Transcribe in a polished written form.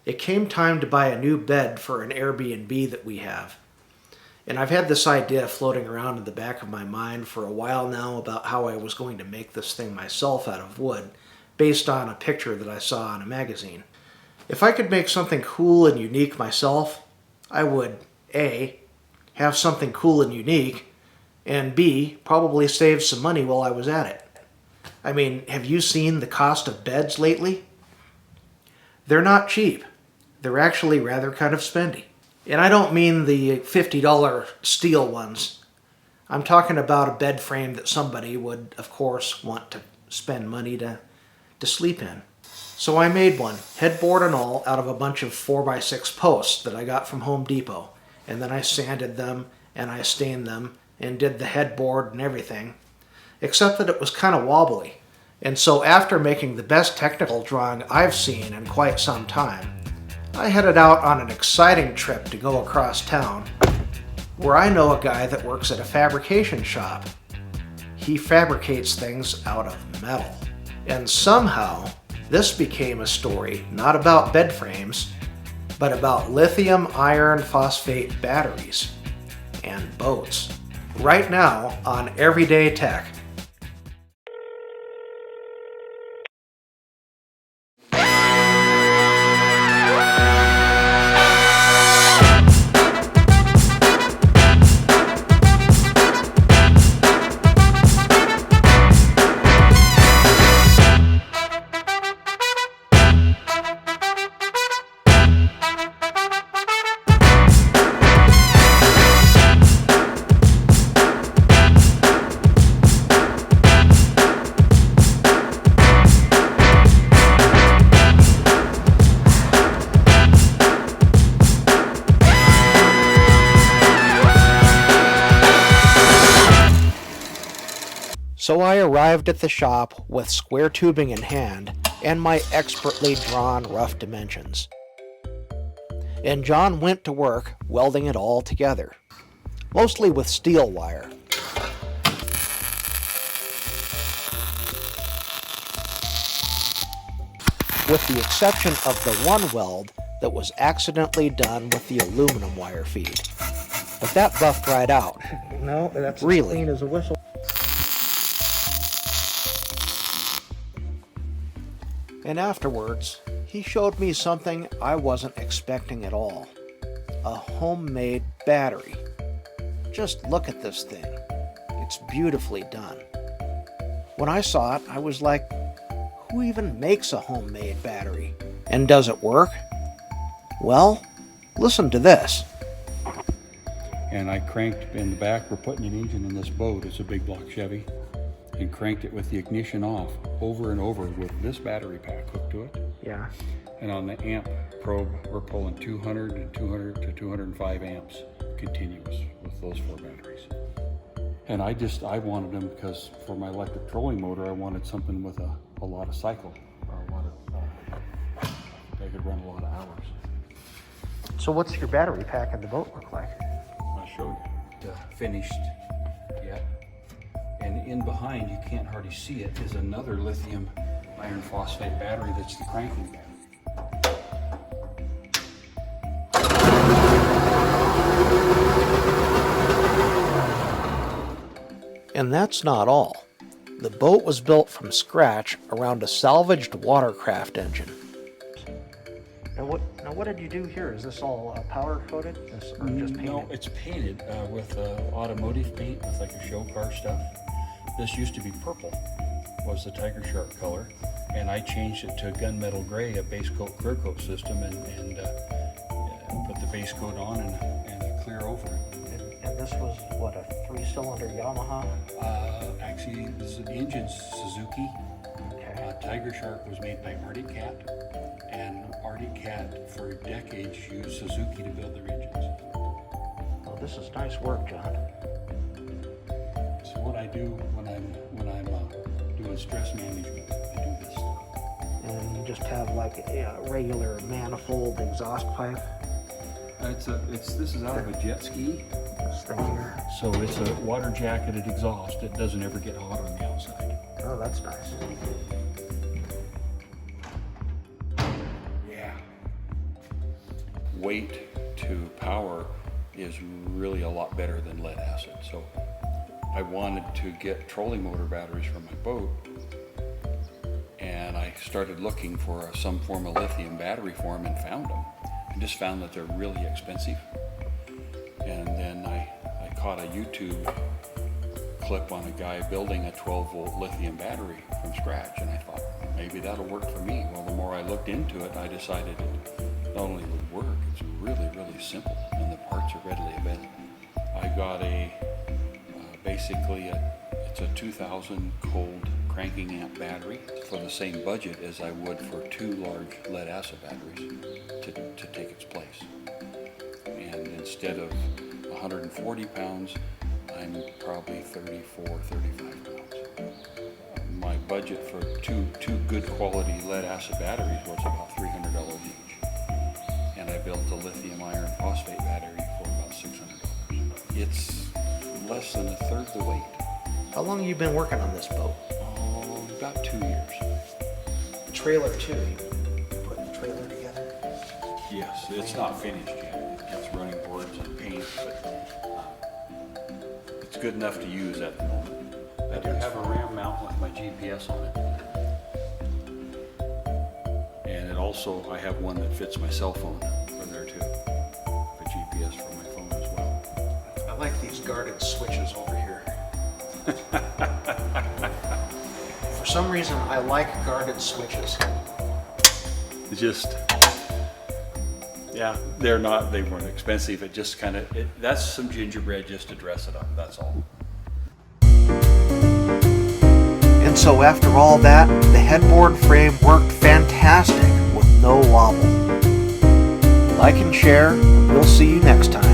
It came time to buy a new bed for an Airbnb that we have. And I've had this idea floating around in the back of my mind for a while now about how I was going to make this thing myself out of wood, based on a picture that I saw in a magazine. If I could make something cool and unique myself, I would A, have something cool and unique, and B, probably save some money while I was at it. I mean, have you seen the cost of beds lately? They're not cheap. They're actually rather kind of spendy. And I don't mean the $50 steel ones. I'm talking about a bed frame that somebody would, of course, want to spend money to sleep in. So I made one, headboard and all, out of a bunch of 4x6 posts that I got from Home Depot. And then I sanded them, and I stained them, and did the headboard and everything. Except that it was kind of wobbly. And so after making the best technical drawing I've seen in quite some time, I headed out on an exciting trip to go across town, where I know a guy that works at a fabrication shop. He fabricates things out of metal. And somehow, this became a story not about bed frames, but about lithium iron phosphate batteries and boats. Right now on Everyday Tech. So I arrived at the shop with square tubing in hand and my expertly drawn rough dimensions. And John went to work welding it all together, mostly with steel wire. With the exception of the one weld that was accidentally done with the aluminum wire feed. But that buffed right out. No, that's really as clean as a whistle. And afterwards, he showed me something I wasn't expecting at all. A homemade battery. Just look at this thing. It's beautifully done. When I saw it, I was like, who even makes a homemade battery? And does it work? Well, listen to this. And I cranked in the back, we're putting an engine in this boat, it's a big block Chevy, and cranked it with the ignition off over and over with this battery pack hooked to it. Yeah. And on the amp probe, we're pulling 200 and 200 to 205 amps continuous with those 4 batteries. And I wanted them because for my electric trolling motor, I wanted something with a lot of cycle, or a lot of, they could run a lot of hours. So what's your battery pack in the boat look like? I'll show you. Finished yet. And in behind, you can't hardly see it, is another lithium iron phosphate battery that's the cranking battery. And that's not all. The boat was built from scratch around a salvaged watercraft engine. Now what did you do here? Is this all powder coated or just painted? No, it's painted with automotive paint with like a show car stuff. This used to be purple, was the Tiger Shark color, and I changed it to a gunmetal gray, a base coat clear coat system, and put the base coat on and clear over it. And this was what, a 3-cylinder Yamaha? Actually, the engine's Suzuki. Okay. Tiger Shark was made by Arctic Cat, and Arctic Cat for decades used Suzuki to build their engines. Oh, this is nice work, John. So what I do when I'm doing stress management, I do this stuff. And you just have like a regular manifold exhaust pipe. This is out of a jet ski. This thing here. So it's a water jacketed exhaust. It doesn't ever get hot on the outside. Oh, that's nice. Yeah. weight to power is really a lot better than lead acid. So I wanted to get trolling motor batteries for my boat, and I started looking for some form of lithium battery for them and found them. I just found that they're really expensive. And then I caught a YouTube clip on a guy building a 12-volt lithium battery from scratch, and I thought, maybe that'll work for me. Well, the more I looked into it, I decided it not only would work, it's really, really simple, and the parts are readily available. I got it's a 2000 cold cranking amp battery for the same budget as I would for 2 large lead acid batteries to take its place. And instead of 140 pounds, I'm probably 34, 35 pounds. My budget for two good quality lead acid batteries was about $300 each. And I built a lithium iron phosphate battery for about $600. It's less than a third the weight. How long have you been working on this boat? Oh, about 2 years. The trailer too. You putting the trailer together? Yes, it's not finished yet. It's running boards and paint, but it's good enough to use at the moment. I do have a RAM mount with my GPS on it. And I have one that fits my cell phone for there too. The GPS for my phone as well. I like these guarded switches over here. For some reason, I like guarded switches. They weren't expensive. It just that's some gingerbread just to dress it up, that's all. And so after all that, the headboard frame worked fantastic with no wobble. Like and share, and we'll see you next time.